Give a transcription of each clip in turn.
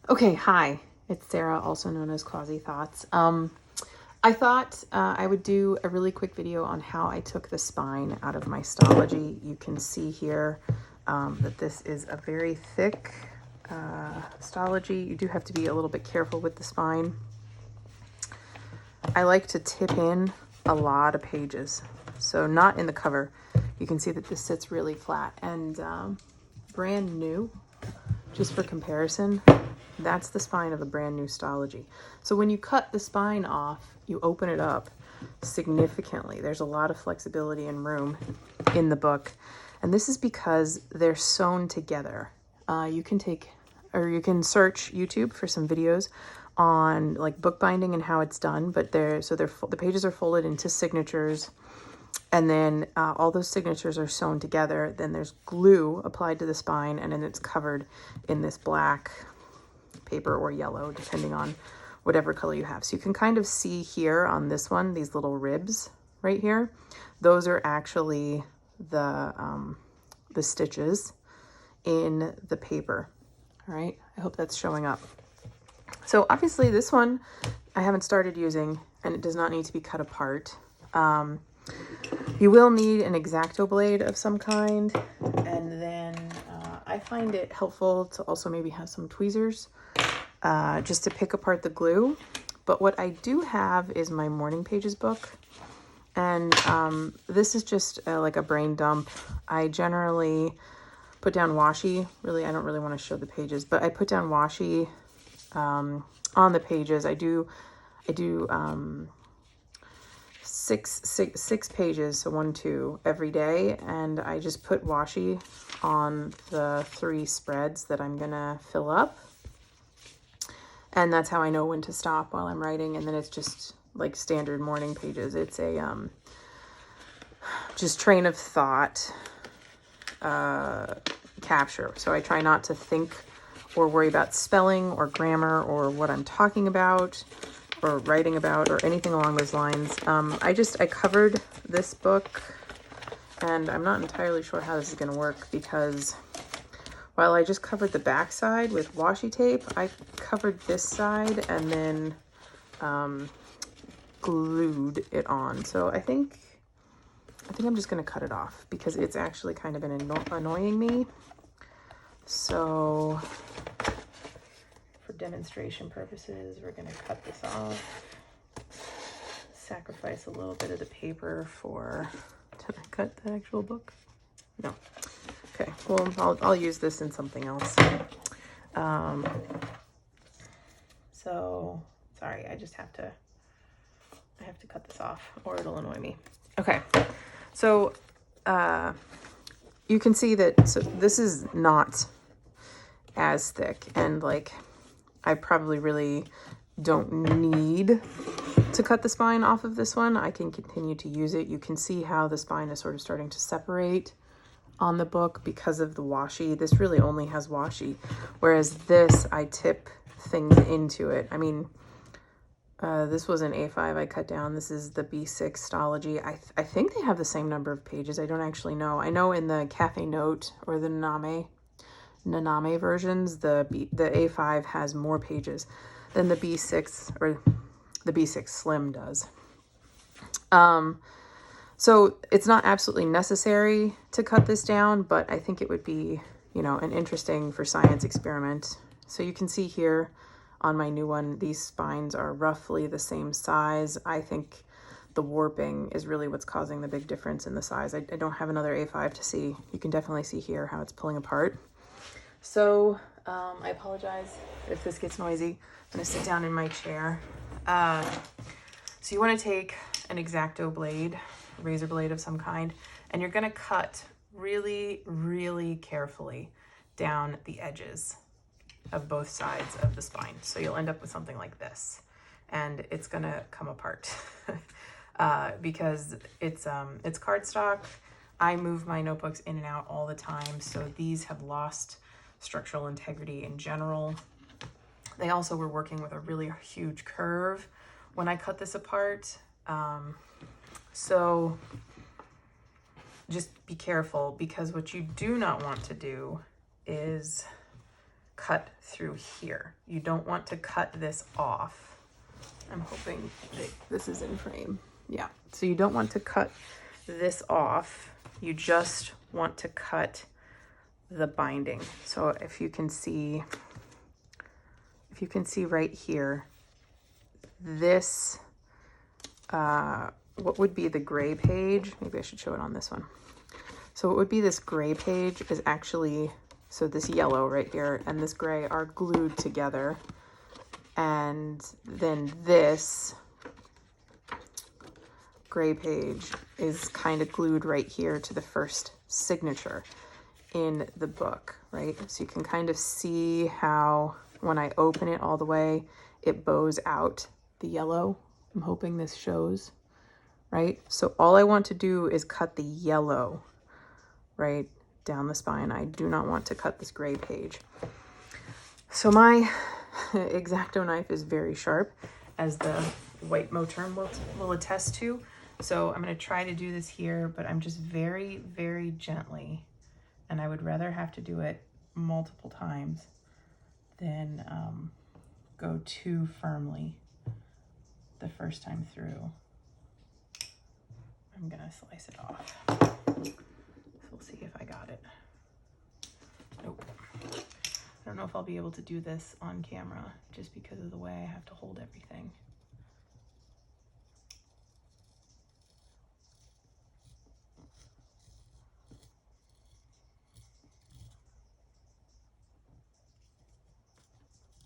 Okay, hi, it's Sarah, also known as Quasi Thoughts. I thought I would do a really quick video on how I took the spine out of my Stalogy. You can see here that this is a very thick Stalogy. You do have to be a little bit careful with the spine. I like to tip in a lot of pages, so not in the cover. You can see that this sits really flat and brand new, just for comparison. That's the spine of a brand new Stalogy. So when you cut the spine off, you open it up significantly. There's a lot of flexibility and room in the book. And this is because they're sewn together. You can search YouTube for some videos on like bookbinding and how it's done. But the pages are folded into signatures. And then all those signatures are sewn together. Then there's glue applied to the spine, and then it's covered in this black paper or yellow, depending on whatever color you have. So you can kind of see here on this one, these little ribs right here. Those are actually the stitches in the paper. All right, I hope that's showing up. So obviously this one I haven't started using, and it does not need to be cut apart. You will need an X-Acto blade of some kind, and then I find it helpful to also maybe have some tweezers just to pick apart the glue. But what I do have is my morning pages book, and this is just like a brain dump. I generally put down washi. Really, I don't really want to show the pages, but I put down washi on the pages. I do six pages, so 1, 2 every day, and I just put washi on the 3 spreads that I'm gonna fill up, and that's how I know when to stop while I'm writing. And then it's just like standard morning pages. It's a just train of thought capture. So I try not to think or worry about spelling or grammar or what I'm talking about or writing about or anything along those lines. I covered this book, and I'm not entirely sure how this is going to work, because while I just covered the back side with washi tape, I covered this side and then glued it on. So I think I'm just going to cut it off because it's actually kind of been annoying me. So for demonstration purposes, we're going to cut this off, sacrifice a little bit of the paper for, did I cut the actual book? No. Okay, well, I'll use this in something else. So sorry, I have to cut this off or it'll annoy me. Okay, so you can see that, so this is not as thick, and like I probably really don't need to cut the spine off of this one. I can continue to use it. You can see how the spine is sort of starting to separate on the book because of the washi. This really only has washi, whereas this, I tip things into it. I mean, this was an A5 I cut down. This is the B6 Stalogy. I think they have the same number of pages. I don't actually know. I know in the Cafe Note or the Naname versions, the A5 has more pages than the B6 or the B6 Slim does. So it's not absolutely necessary to cut this down, but I think it would be, an interesting for science experiment. So you can see here on my new one, these spines are roughly the same size. I think the warping is really what's causing the big difference in the size. I don't have another A5 to see. You can definitely see here how it's pulling apart. So I apologize if this gets noisy. I'm gonna sit down in my chair. So you wanna take an X-Acto blade, razor blade of some kind, and you're gonna cut really, really carefully down the edges of both sides of the spine. So you'll end up with something like this, and it's gonna come apart because it's cardstock. I move my notebooks in and out all the time, so these have lost structural integrity in general. They also were working with a really huge curve when I cut this apart. So just be careful, because what you do not want to do is cut through here. You don't want to cut this off. I'm hoping that this is in frame. Yeah, so you don't want to cut this off. You just want to cut the binding. So if you can see right here, this, what would be the gray page, maybe I should show it on this one. So what would be this gray page is actually, so this yellow right here and this gray are glued together. And then this gray page is kind of glued right here to the first signature in the book, right? So you can kind of see how when I open it all the way, it bows out the yellow. I'm hoping this shows, right? So all I want to do is cut the yellow right down the spine. I do not want to cut this gray page. So my X-Acto knife is very sharp, as the white Moterm will attest to. So I'm going to try to do this here, but I'm just very, very gently, and I would rather have to do it multiple times than go too firmly the first time through. I'm going to slice it off. So we'll see if I got it. Nope. I don't know if I'll be able to do this on camera just because of the way I have to hold everything.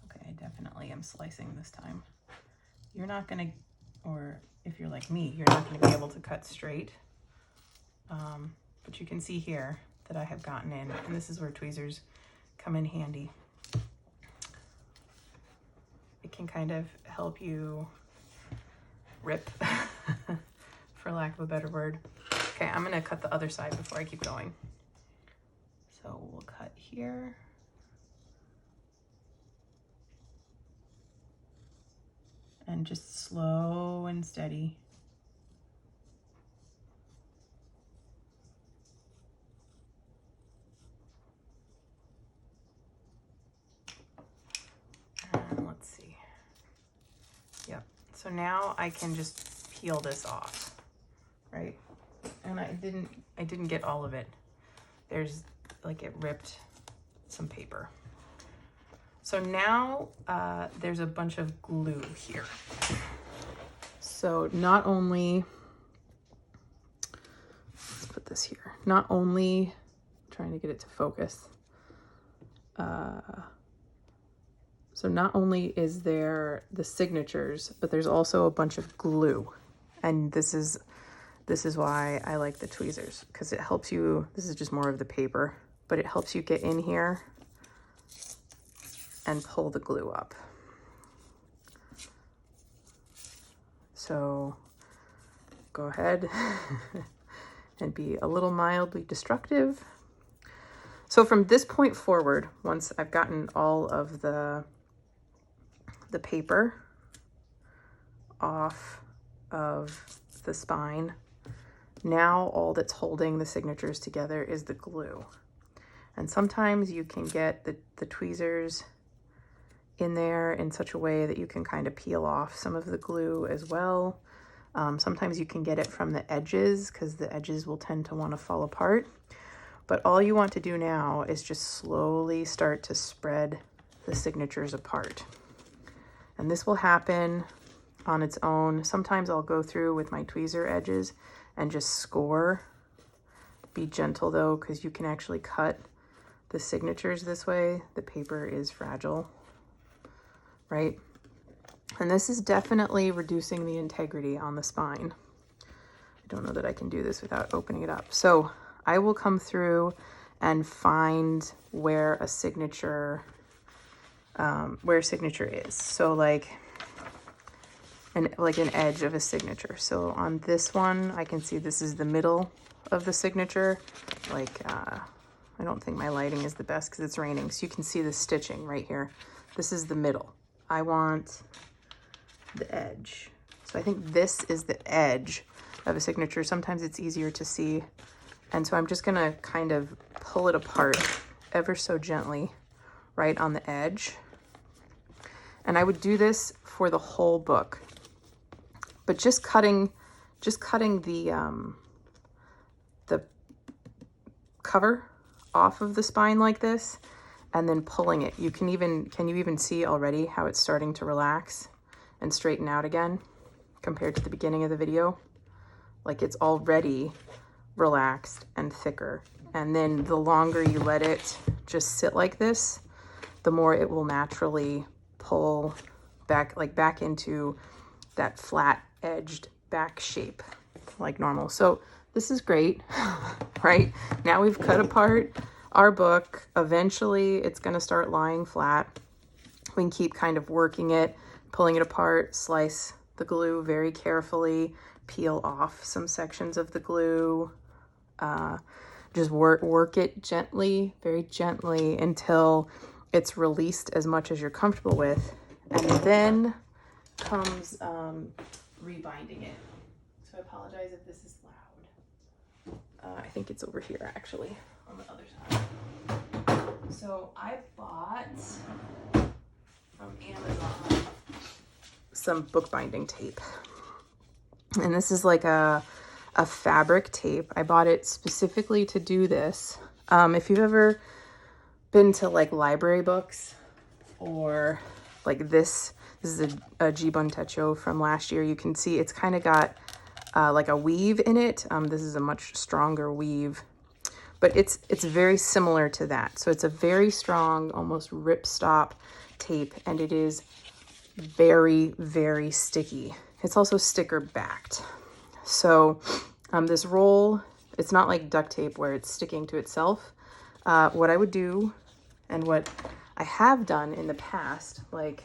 Okay, I definitely am slicing this time. You're not gonna, or if you're like me, you're not gonna be able to cut straight. But you can see here that I have gotten in, and this is where tweezers come in handy. It can kind of help you rip, for lack of a better word. Okay, I'm gonna cut the other side before I keep going. So we'll cut here. And just slow and steady. Let's see. Yep. So now I can just peel this off, right? And I didn't get all of it. There's like it ripped some paper. So now there's a bunch of glue here. So not only, let's put this here. Not only trying to get it to focus. So not only is there the signatures, but there's also a bunch of glue. And this is why I like the tweezers, because it helps you, this is just more of the paper, but it helps you get in here and pull the glue up. So go ahead and be a little mildly destructive. So from this point forward, once I've gotten all of the paper off of the spine, now all that's holding the signatures together is the glue. And sometimes you can get the tweezers in there in such a way that you can kind of peel off some of the glue as well. Sometimes you can get it from the edges, because the edges will tend to want to fall apart. But all you want to do now is just slowly start to spread the signatures apart. And this will happen on its own. Sometimes I'll go through with my tweezer edges and just score. Be gentle though, because you can actually cut the signatures this way. The paper is fragile, right? And this is definitely reducing the integrity on the spine. I don't know that I can do this without opening it up. So I will come through and find where a signature is. So like an edge of a signature. So on this one, I can see this is the middle of the signature. Like, I don't think my lighting is the best because it's raining. So you can see the stitching right here. This is the middle. I want the edge. So I think this is the edge of a signature. Sometimes it's easier to see. And so I'm just gonna kind of pull it apart ever so gently right on the edge. And I would do this for the whole book, but just cutting the cover off of the spine like this, and then pulling it. Can you even see already how it's starting to relax and straighten out again compared to the beginning of the video? Like, it's already relaxed and thicker. And then the longer you let it just sit like this, the more it will naturally pull back into that flat edged back shape like normal. So this is great, right? Now we've cut apart our book. Eventually it's going to start lying flat. We can keep kind of working it, pulling it apart, slice the glue very carefully, peel off some sections of the glue, just work it gently, very gently, until it's released as much as you're comfortable with. And then comes rebinding it. So I apologize if this is loud. I think it's over here actually on the other side. So I bought from Amazon some bookbinding tape. And this is like a fabric tape. I bought it specifically to do this. If you've ever been to like library books, or like this is a Jibun Techo from last year, you can see it's kind of got like a weave in it. This is a much stronger weave, but it's very similar to that. So it's a very strong, almost ripstop tape, and it is very, very sticky. It's also sticker backed. So this roll, it's not like duct tape where it's sticking to itself. What I would do, and what I have done in the past, like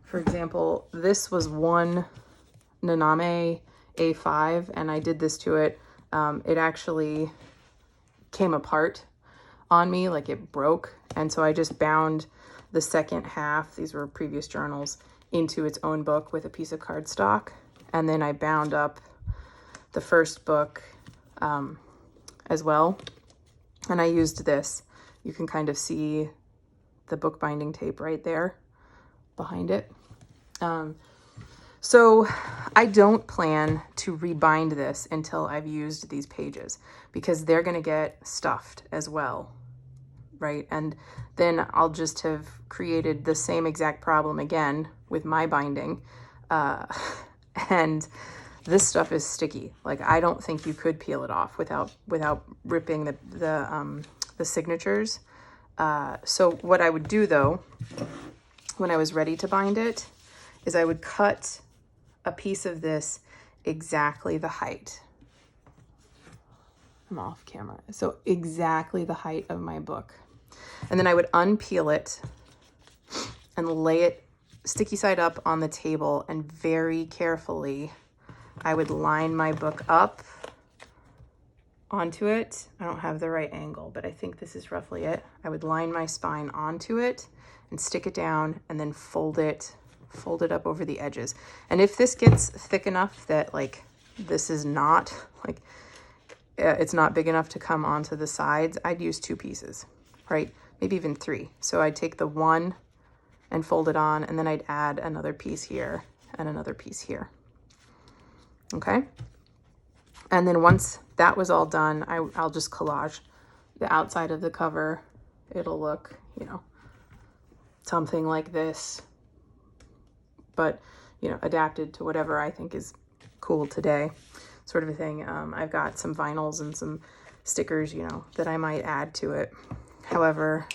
for example, this was one Naname A5, and I did this to it. It actually came apart on me, like it broke. And so I just bound the second half, these were previous journals, into its own book with a piece of cardstock. And then I bound up the first book as well. And I used this. You can kind of see the bookbinding tape right there behind it. So I don't plan to rebind this until I've used these pages, because they're going to get stuffed as well, right? And then I'll just have created the same exact problem again with my binding. And this stuff is sticky. Like, I don't think you could peel it off without ripping the signatures. So what I would do though, when I was ready to bind it, is I would cut a piece of this exactly the height. I'm off camera. So exactly the height of my book. And then I would unpeel it and lay it sticky side up on the table, and very carefully I would line my book up onto it. I don't have the right angle, but I think this is roughly it. I would line my spine onto it and stick it down, and then fold it up over the edges. And if this gets thick enough that like this is not like it's not big enough to come onto the sides, I'd use 2 pieces, right? Maybe even 3. So I'd take the one and fold it on, and then I'd add another piece here and another piece here. Okay. And then once that was all done, I'll just collage the outside of the cover. It'll look, you know, something like this, but, you know, adapted to whatever I think is cool today, sort of a thing. I've got some vinyls and some stickers, you know, that I might add to it. However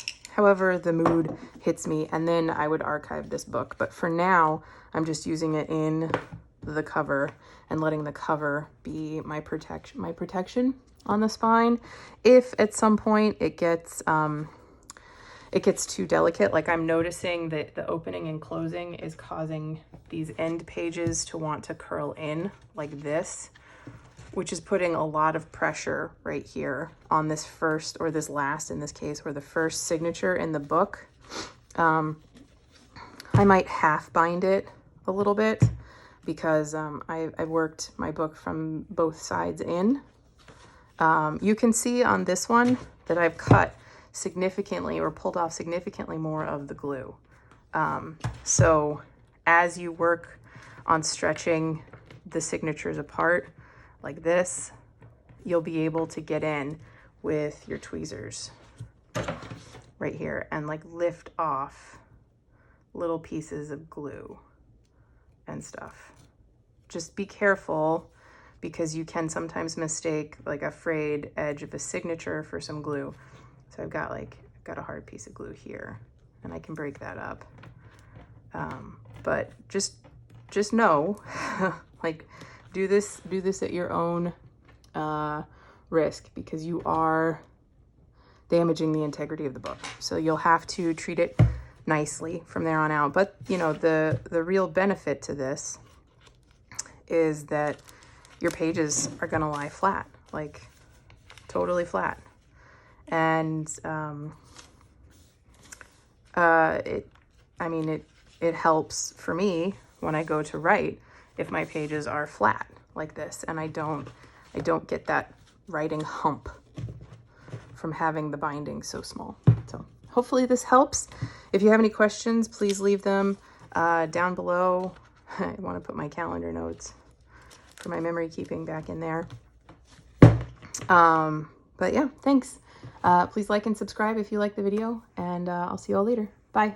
the mood hits me, and then I would archive this book. But for now, I'm just using it in the cover and letting the cover be my protection on the spine. If at some point it gets too delicate, like I'm noticing that the opening and closing is causing these end pages to want to curl in like this, which is putting a lot of pressure right here on this first, or this last in this case, or the first signature in the book. I might half bind it a little bit, because I've worked my book from both sides in. You can see on this one that I've cut significantly or pulled off significantly more of the glue. So as you work on stretching the signatures apart like this, you'll be able to get in with your tweezers right here and like lift off little pieces of glue and stuff. Just be careful, because you can sometimes mistake like a frayed edge of a signature for some glue. So I've got a hard piece of glue here, and I can break that up. But just know, like, do this at your own risk, because you are damaging the integrity of the book. So you'll have to treat it nicely from there on out. But you know, the real benefit to this is that your pages are gonna lie flat, like totally flat. And it helps for me when I go to write if my pages are flat like this, and I don't get that writing hump from having the binding so small. So hopefully this helps. If you have any questions, please leave them down below. I want to put my calendar notes for my memory keeping back in there. But yeah, thanks. Please like and subscribe if you like the video, and I'll see you all later. Bye.